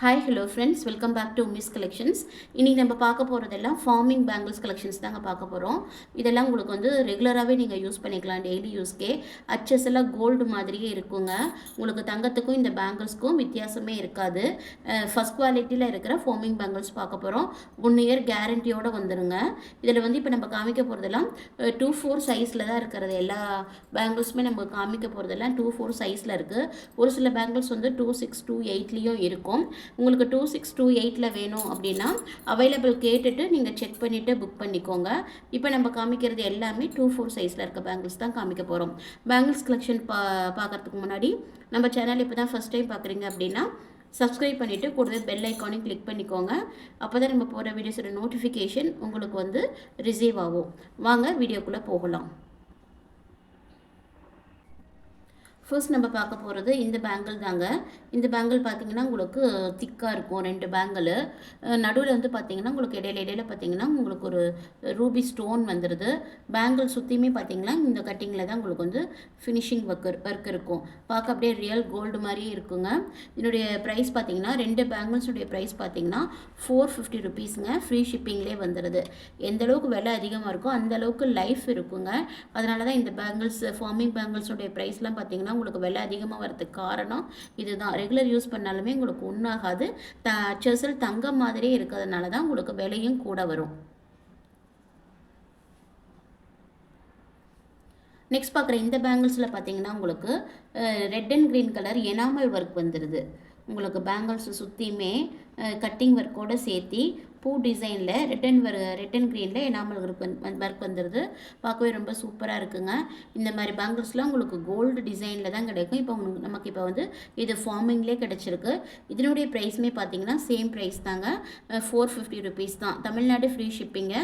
Hi hello friends, welcome back to miss collections. இன்றைக்கி நம்ம பார்க்க போகிறதெல்லாம் ஃபார்மிங் பேங்கிள்ஸ் கலெக்ஷன்ஸ் தாங்க பார்க்க போகிறோம். இதெல்லாம் உங்களுக்கு வந்து ரெகுலராகவே நீங்கள் யூஸ் பண்ணிக்கலாம், டெய்லி யூஸ்க்கே. அச்சஸ் எல்லாம் கோல்டு மாதிரியே இருக்குங்க. உங்களுக்கு தங்கத்துக்கும் இந்த பேங்கிள்ஸ்க்கும் வித்தியாசமே இருக்காது. ஃபஸ்ட் குவாலிட்டியில் இருக்கிற ஃபார்மிங் பேங்கிள்ஸ் பார்க்க போகிறோம். 1 இயர் கேரண்டியோடு வந்துடுங்க. இதில் வந்து இப்போ நம்ம காமிக்க போகிறதெல்லாம் 2-4 சைஸில் தான் இருக்கிறது. எல்லா பேங்கிள்ஸுமே நம்ம காமிக்க போகிறதெல்லாம் 2-4 சைஸில் இருக்குது. ஒரு சில பேங்கிள்ஸ் வந்து 2-6, 2-8லேயும் இருக்கும். உங்களுக்கு 2-6, 2-8ல் வேணும் அப்படின்னா அவைலபிள் கேட்டுட்டு நீங்கள் செக் பண்ணிவிட்டு புக் பண்ணிக்கோங்க. இப்போ நம்ம காமிக்கிறது எல்லாமே 2-4 சைஸில் இருக்க பேங்கிள்ஸ் தான் காமிக்க போகிறோம். பேங்கிள்ஸ் கலெக்ஷன் பார்க்குறதுக்கு முன்னாடி நம்ம சேனல் இப்போ தான் ஃபஸ்ட் டைம் பார்க்குறீங்க அப்படின்னா சப்ஸ்கிரைப் பண்ணிவிட்டு கூடவே பெல் ஐக்கானையும் கிளிக் பண்ணிக்கோங்க. அப்போ தான் நம்ம போகிற வீடியோஸோட நோட்டிஃபிகேஷன் உங்களுக்கு வந்து ரிசீவ் ஆகும். வாங்க வீடியோக்குள்ளே போகலாம். ஃபர்ஸ்ட் நம்ம பார்க்க போகிறது இந்த பேங்கிள் தாங்க. இந்த பேங்கிள் பார்த்தீங்கன்னா உங்களுக்கு திக்காக இருக்கும். 2 பேங்கிள் நடுவில் வந்து பார்த்தீங்கன்னா உங்களுக்கு இடையில பார்த்தீங்கன்னா உங்களுக்கு ஒரு ரூபி ஸ்டோன் வந்துடுது. பேங்கிள் சுற்றியுமே பார்த்தீங்கன்னா இந்த கட்டிங்கில் தான் உங்களுக்கு வந்து ஃபினிஷிங் ஒர்க் இருக்கும். பார்க்க அப்படியே ரியல் கோல்டு மாதிரியே இருக்குங்க. இதனுடைய ப்ரைஸ் பார்த்தீங்கன்னா 2 பேங்கிள்ஸுடைய ப்ரைஸ் பார்த்தீங்கன்னா 450 ருபீஸுங்க. ஃப்ரீ ஷிப்பிங்லேயே வந்துடுது. எந்த அளவுக்கு விலை அதிகமாக இருக்கோ அந்த அளவுக்கு லைஃப் இருக்குங்க. அதனால தான் இந்த பேங்கிள்ஸ் ஃபார்மிங் பேங்கிள்ஸுடைய ப்ரைஸ்லாம் பார்த்தீங்கன்னா உங்களுக்கு விலை அதிகமாக வரதுக்கு காரணம் இதுதான். ரெகுலர் யூஸ் பண்ணாலுமே உங்களுக்கு ஒன்றாகாது. செசல் தங்கம் மாதிரியே இருக்கிறதுனால தான் உங்களுக்கு விலையும் கூட வரும். நெக்ஸ்ட் பார்க்குற இந்த பேங்கிள்ஸில் பார்த்தீங்கன்னா உங்களுக்கு red and green colour enamel work வந்துடுது. உங்களுக்கு பேங்கிள்ஸ் சுற்றியுமே கட்டிங் ஒர்க்கோடு சேர்த்து பூ டிசைனில் ரெட் அண்ட் க்ரீனில் எனாமல் ஒர்க் வந்துடுது. பார்க்கவே ரொம்ப சூப்பராக இருக்குங்க. இந்த மாதிரி பேங்கிள்ஸ்லாம் உங்களுக்கு கோல்டு டிசைனில் தான் கிடைக்கும். இப்போ நமக்கு இப்போ வந்து இது ஃபார்மிங்லேயே கிடச்சிருக்கு. இதனுடைய ப்ரைஸுமே பார்த்தீங்கன்னா சேம் ப்ரைஸ் தாங்க, 450 ருபீஸ் தான். தமிழ்நாடு ஃப்ரீ ஷிப்பிங்க.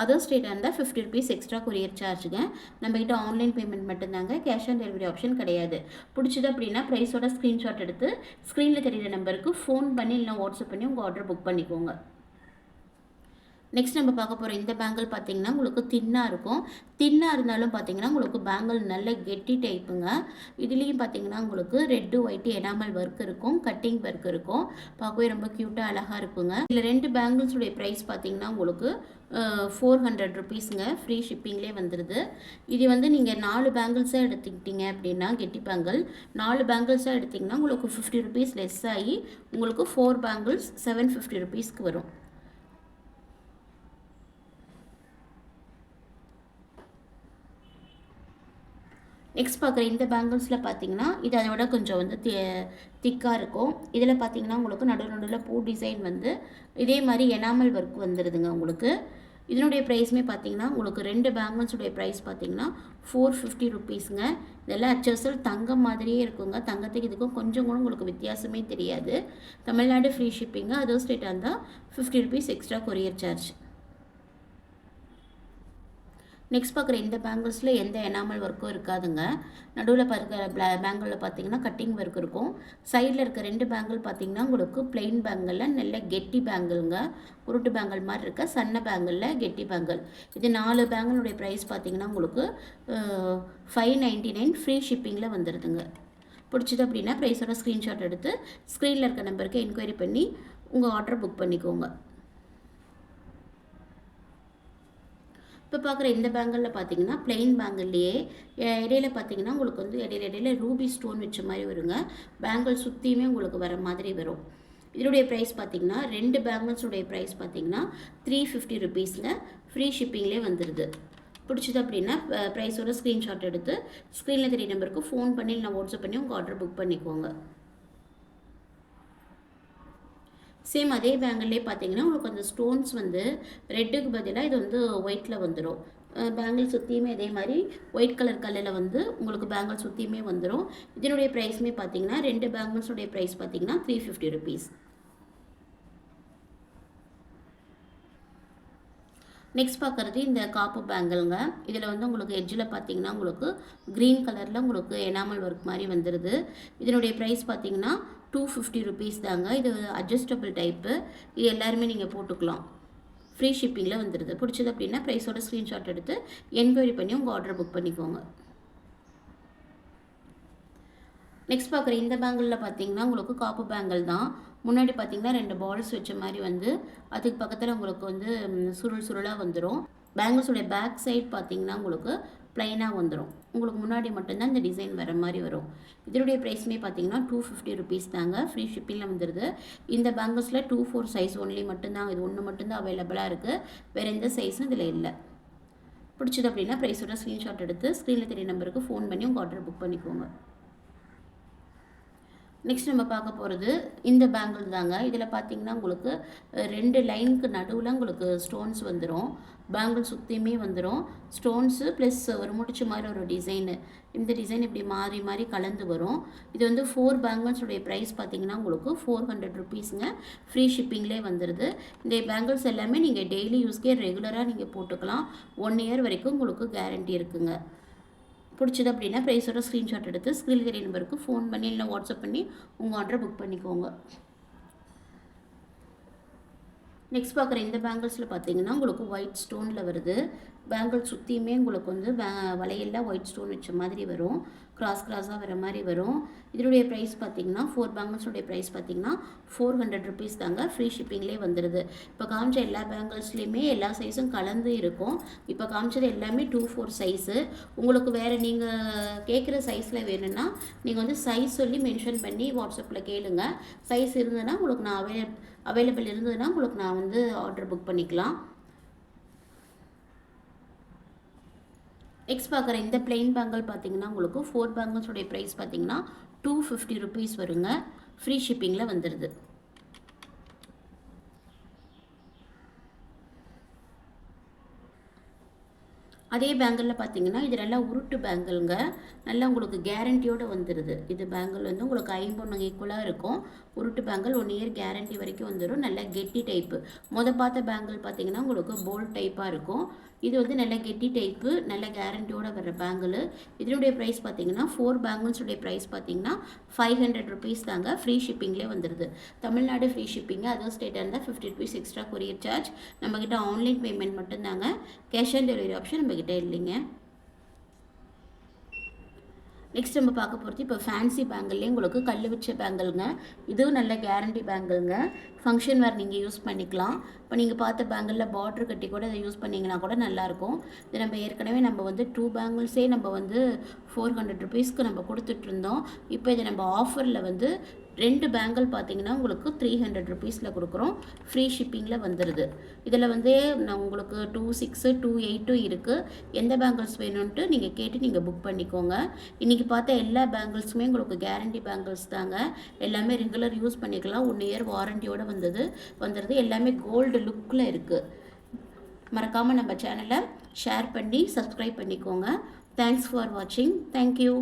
அதர் ஸ்டேட்டாக இருந்தால் 50 ருபீஸ் எக்ஸ்ட்ரா கொரியர் சார்ஜுங்க. நம்மகிட்ட ஆன்லைன் பேமெண்ட் மட்டும்தாங்க, கேஷ் ஆன் டெலிவரி ஆப்ஷன் கிடையாது. பிடிச்சது அப்படின்னா ப்ரைஸோட ஸ்க்ரீன்ஷாட் எடுத்து ஸ்க்ரீனில் தெரிகிற நம்பருக்கு ஃபோன் பண்ணி இல்லைனா வாட்ஸ்அப் பண்ணி உங்கள் ஆர்டர் புக் பண்ணிக்கோங்க. நெக்ஸ்ட் நம்ம பார்க்க போகிற இந்த பேங்கிள் பார்த்தீங்கன்னா உங்களுக்கு தின்னாக இருக்கும். தின்னாக இருந்தாலும் பார்த்தீங்கன்னா உங்களுக்கு பேங்கிள் நல்ல கெட்டி டைப்புங்க. இதுலேயும் பார்த்தீங்கன்னா உங்களுக்கு ரெட்டு ஒயிட்டு எனாமல் ஒர்க் இருக்கும், கட்டிங் ஒர்க் இருக்கும். பார்க்கவே ரொம்ப க்யூட்டாக அழகாக இருக்குங்க. இதில் 2 பேங்கிள்ஸுடைய ப்ரைஸ் பார்த்தீங்கன்னா உங்களுக்கு 400 ருபீஸுங்க. ஃப்ரீ ஷிப்பிங்லேயே வந்துடுது. இது வந்து நீங்கள் 4 பேங்கிள்ஸாக எடுத்துக்கிட்டீங்க அப்படின்னா கெட்டி பேங்கிள் 4 பேங்கிள்ஸாக எடுத்திங்கன்னா உங்களுக்கு 50 ருபீஸ் லெஸ் ஆகி உங்களுக்கு 4 பேங்கிள்ஸ் 750 ருபீஸ்க்கு வரும். நெக்ஸ்ட் பார்க்குற இந்த பேங்கிள்ஸில் பார்த்தீங்கன்னா இது அதை விட கொஞ்சம் வந்து திக்காக இருக்கும். இதில் பார்த்தீங்கன்னா உங்களுக்கு நடுவில் பூ டிசைன் வந்து இதே மாதிரி எனாமல் ஒர்க் வந்துடுதுங்க உங்களுக்கு. இதனுடைய ப்ரைஸுமே பார்த்தீங்கன்னா உங்களுக்கு 2 பேங்கிள்ஸுடைய ப்ரைஸ் பார்த்தீங்கன்னா 450 ருபீஸுங்க. இதெல்லாம் அச்சசல் தங்கம் மாதிரியே இருக்குங்க. தங்கத்துக்கு இதுக்கும் கொஞ்சம் கூட உங்களுக்கு வித்தியாசமே தெரியாது. தமிழ்நாடு ஃப்ரீ ஷிப்பிங்க. அதர் ஸ்டேட்டாக இருந்தால் 50 rupees extra courier charge. Next பார்க்குற இந்த பேங்கிள்ஸில் எந்த எனாமல் ஒர்க்கும் இருக்காதுங்க. நடுவில் பார்க்குற பேங்கிளில் பார்த்தீங்கன்னா கட்டிங் ஒர்க் இருக்கும். சைடில் இருக்க 2 பேங்கிள் பார்த்தீங்கன்னா உங்களுக்கு பிளெயின் பேங்கிளில் நல்ல கெட்டி பேங்கிள்ங்க. உருட்டு பேங்கிள் மாதிரி இருக்க சன்ன பேங்கிளில் கெட்டி பேங்கிள். இது 4 பேங்கிளுடைய ப்ரைஸ் பார்த்தீங்கன்னா உங்களுக்கு 599 ஃப்ரீ ஷிப்பிங்கில் வந்துடுதுங்க. பிடிச்சது அப்படின்னா ப்ரைஸோட ஸ்க்ரீன்ஷாட் எடுத்து ஸ்க்ரீனில் இருக்க நம்பருக்கு என்கொயரி பண்ணி உங்கள் ஆர்டரை புக் பண்ணிக்கோங்க. இப்போ பார்க்குற இந்த பேங்கிளில் பார்த்தீங்கன்னா பிளெயின் பேங்கிள்லேயே இடையில பார்த்தீங்கன்னா உங்களுக்கு வந்து இடையில ரூபி ஸ்டோன் வச்ச மாதிரி வருங்க. பேங்கிள் சுற்றியுமே உங்களுக்கு வர மாதிரி வரும். இதனுடைய ப்ரைஸ் பார்த்தீங்கன்னா 2 பேங்கிள்ஸுடைய ப்ரைஸ் பார்த்தீங்கன்னா 350 ருபீஸுங்க. ஃப்ரீ ஷிப்பிங்லேயே வந்துடுது. பிடிச்சது அப்படின்னா ப்ரைஸோட ஸ்க்ரீன்ஷாட் எடுத்து ஸ்க்ரீனில் தெரிய நம்பருக்கு ஃபோன் பண்ணி இல்லை வாட்ஸ்அப் பண்ணி உங்கள் ஆர்டர் புக் பண்ணிக்கோங்க. சேம் அதே பேங்கிள்லேயே பார்த்தீங்கன்னா உங்களுக்கு அந்த ஸ்டோன்ஸ் வந்து ரெட்டுக்கு பதிலாக இது வந்து ஒயிட்டில் வந்துடும். பேங்கிள் சுற்றியுமே இதே மாதிரி ஒயிட் கலர் கல்லில் வந்து உங்களுக்கு பேங்கிள் சுற்றியுமே வந்துடும். இதனுடைய ப்ரைஸுமே பார்த்தீங்கன்னா 2 பேங்கிள்ஸுடைய ப்ரைஸ் பார்த்தீங்கன்னா 350 ருபீஸ். நெக்ஸ்ட் பார்க்குறது இந்த காப்பு பேங்கிள்ங்க. இதில் வந்து உங்களுக்கு எட்ஜில் பார்த்தீங்கன்னா உங்களுக்கு க்ரீன் கலரில் உங்களுக்கு எனாமல் ஒர்க் மாதிரி வந்துடுது. இதனுடைய ப்ரைஸ் பார்த்தீங்கன்னா 250 ருபீஸ் தாங்க. இது அட்ஜஸ்டபிள் டைப்பு. இது எல்லாருமே நீங்கள் போட்டுக்கலாம். ஃப்ரீ ஷிப்பிங்கில் வந்துடுது. பிடிச்சது அப்படின்னா ப்ரைஸோட ஸ்க்ரீன்ஷாட் எடுத்து என்கொயரி பண்ணி உங்கள் ஆர்டர் புக் பண்ணிக்கோங்க. நெக்ஸ்ட் பார்க்குற இந்த பேங்கிளில் பார்த்தீங்கன்னா உங்களுக்கு காப்பு பேங்கிள் தான். முன்னாடி பார்த்தீங்கன்னா 2 பால்ஸ் வச்ச மாதிரி வந்து அதுக்கு பக்கத்தில் உங்களுக்கு வந்து சுருள் சுருளாக வந்துடும். பேங்கிள்ஸோடைய பேக் சைட் பார்த்தீங்கன்னா உங்களுக்கு ப்ளைனாக வந்துடும். உங்களுக்கு முன்னாடி மட்டும்தான் இந்த டிசைன் வர மாதிரி வரும். இதனுடைய ப்ரைஸுமே பார்த்தீங்கன்னா 250 ருபீஸ் தாங்க. ஃப்ரீ ஷிப்பிங்கில் வந்துடுது. இந்த பேங்கிள்ஸில் 2-4 சைஸ் ஒன்லி மட்டும்தான், இது ஒன்று மட்டும்தான் அவைலபிளாக இருக்குது. வேறு எந்த சைஸும் இதில் இல்லை. பிடிச்சது அப்படின்னா ப்ரைஸோட ஸ்க்ரீன்ஷாட் எடுத்து ஸ்க்ரீனில் தெரிய நம்பருக்கு ஃபோன் பண்ணி உங்கள் ஆர்டர் புக் பண்ணிக்கோங்க. நெக்ஸ்ட் நம்ம பார்க்க போகிறது இந்த பேங்கிள் தாங்க. இதில் பார்த்தீங்கன்னா உங்களுக்கு 2 லைனுக்கு நடுவில் உங்களுக்கு ஸ்டோன்ஸ் வந்துடும். பேங்கிள் சுற்றியுமே வந்துடும் ஸ்டோன்ஸு ப்ளஸ் ஒரு முடிச்ச மாதிரி ஒரு டிசைனு. இந்த டிசைன் இப்படி மாறி மாறி கலந்து வரும். இது வந்து 4 பேங்கிள்ஸுடைய ப்ரைஸ் பார்த்தீங்கன்னா உங்களுக்கு 400 ருபீஸுங்க. ஃப்ரீ ஷிப்பிங்லேயே வந்துடுது. இந்த பேங்கிள்ஸ் எல்லாமே நீங்கள் டெய்லி யூஸ்க்கே ரெகுலராக நீங்கள் போட்டுக்கலாம். 1 இயர் வரைக்கும் உங்களுக்கு கேரண்டி இருக்குங்க. பிடிச்சது அப்படின்னா ப்ரைஸோட ஸ்க்ரீன்ஷாட் எடுத்து ஸ்க்ரீனில் தெரிய நம்பருக்கு ஃபோன் பண்ணி இல்லை வாட்ஸ்அப் பண்ணி உங்கள் ஆர்டரை புக் பண்ணிக்கோங்க. நெக்ஸ்ட் பார்க்குற இந்த பேங்கிள்ஸில் பார்த்தீங்கன்னா உங்களுக்கு ஒயிட் ஸ்டோனில் வருது. பேங்கிள் சுற்றியுமே உங்களுக்கு வந்து வளையலில் ஒயிட் ஸ்டோன் வச்ச மாதிரி வரும். கிராஸாக வர மாதிரி வரும். இதனுடைய ப்ரைஸ் பார்த்தீங்கன்னா 4 பேங்கிள்ஸுடைய ப்ரைஸ் பார்த்தீங்கன்னா 400 ருபீஸ் தாங்க. ஃப்ரீ ஷிப்பிங்லேயே வந்துடுது. இப்போ காமிச்ச எல்லா பேங்கிள்ஸ்லேயுமே எல்லா சைஸும் கலந்து இருக்கும். இப்போ காமிச்சது எல்லாமே 2-4 சைஸு. உங்களுக்கு வேறு நீங்கள் கேட்குற சைஸில் வேணும்னா நீங்கள் வந்து சைஸ் சொல்லி மென்ஷன் பண்ணி வாட்ஸ்அப்பில் கேளுங்க. சைஸ் இருந்ததுன்னா உங்களுக்கு நான் அவைலபிள் இருந்ததுன்னா உங்களுக்கு நான் வந்து ஆர்டர் புக் பண்ணிக்கலாம். நெக்ஸ்ட் பார்க்குற இந்த பிளெயின் பேங்கிள் பார்த்தீங்கன்னா உங்களுக்கு 4 பேங்கிள்ஸோடைய ப்ரைஸ் பார்த்தீங்கன்னா 250 ருபீஸ் வருங்க. ஃப்ரீ ஷிப்பிங்கில் வந்துடுது. அதே பேங்கிளில் பார்த்தீங்கன்னா இது நல்லா உருட்டு பேங்கிள்ங்க. நல்லா உங்களுக்கு கேரண்டியோடு வந்துடுது. இது பேங்கிள் வந்து உங்களுக்கு ஐம்பொன்னுங்க ஈக்குவலாக இருக்கும். உருட்டு பேங்கிள் 1 இயர் கேரண்டி வரைக்கும் வந்துடும். நல்லா கெட்டி டைப்பு. பார்த்த பேங்கிள் பார்த்தீங்கன்னா உங்களுக்கு போல்ட் டைப்பாக இருக்கும். இது வந்து நல்ல கெட்டி டைப்பு, நல்ல கேரண்டியோடு வர்ற பேங்கிள். இதனுடைய ப்ரைஸ் பார்த்தீங்கன்னா 4 பேங்கிள்ஸுடைய ப்ரைஸ் பார்த்தீங்கன்னா 500 ருபீஸ் தாங்க. ஃப்ரீ ஷிப்பிங்லேயே வந்துடுது. தமிழ்நாடு ஃப்ரீ ஷிப்பிங்கு, அதர் ஸ்டேட்டாக இருந்தால் 50 ருபீஸ் எக்ஸ்ட்ரா கொரியர் சார்ஜ். நம்மக்கிட்ட ஆன்லைன் பேமெண்ட் மட்டும்தாங்க. கேஷ் ஆன் டெலிவரி ஆப்ஷன் நம்மக்கிட்ட இல்லைங்க. நெக்ஸ்ட் நம்ம பார்க்க போகிறது இப்போ ஃபேன்சி பேங்கிள்லேயே உங்களுக்கு கல் வச்ச பேங்கிள்ங்க. இதுவும் நல்ல கேரண்டி பேங்கிள்ங்க. ஃபங்க்ஷன் வேறு நீங்கள் யூஸ் பண்ணிக்கலாம். இப்போ நீங்கள் பார்த்த பேங்கிளில் பார்டர் கட்டி கூட இதை யூஸ் பண்ணிங்கன்னா கூட நல்லாயிருக்கும். இது நம்ம ஏற்கனவே நம்ம வந்து 2 பேங்கிள்ஸே நம்ம வந்து 400 ருபீஸ்க்கு நம்ம கொடுத்துட்ருந்தோம். இப்போ இதை நம்ம ஆஃபரில் வந்து 2 பேங்கிள் பார்த்தீங்கன்னா உங்களுக்கு 300 ருபீஸில் கொடுக்குறோம். ஃப்ரீ ஷிப்பிங்கில் வந்துடுது. இதில் வந்து நான் உங்களுக்கு 2-6, 2-8 இருக்குது. எந்த பேங்கிள்ஸ் வேணும்ன்ட்டு நீங்கள் கேட்டு நீங்கள் புக் பண்ணிக்கோங்க. இன்றைக்கி பார்த்த எல்லா பேங்கிள்ஸுமே உங்களுக்கு கேரண்டி பேங்கிள்ஸ் தாங்க. எல்லாமே ரெகுலர் யூஸ் பண்ணிக்கலாம். 1 இயர் வாரண்டியோடு வந்துடுது. எல்லாமே கோல்டு லுக்கில் இருக்குது. மறக்காமல் நம்ம சேனலை ஷேர் பண்ணி சப்ஸ்கிரைப் பண்ணிக்கோங்க. தேங்க்ஸ் ஃபார் வாட்சிங். தேங்க்யூ.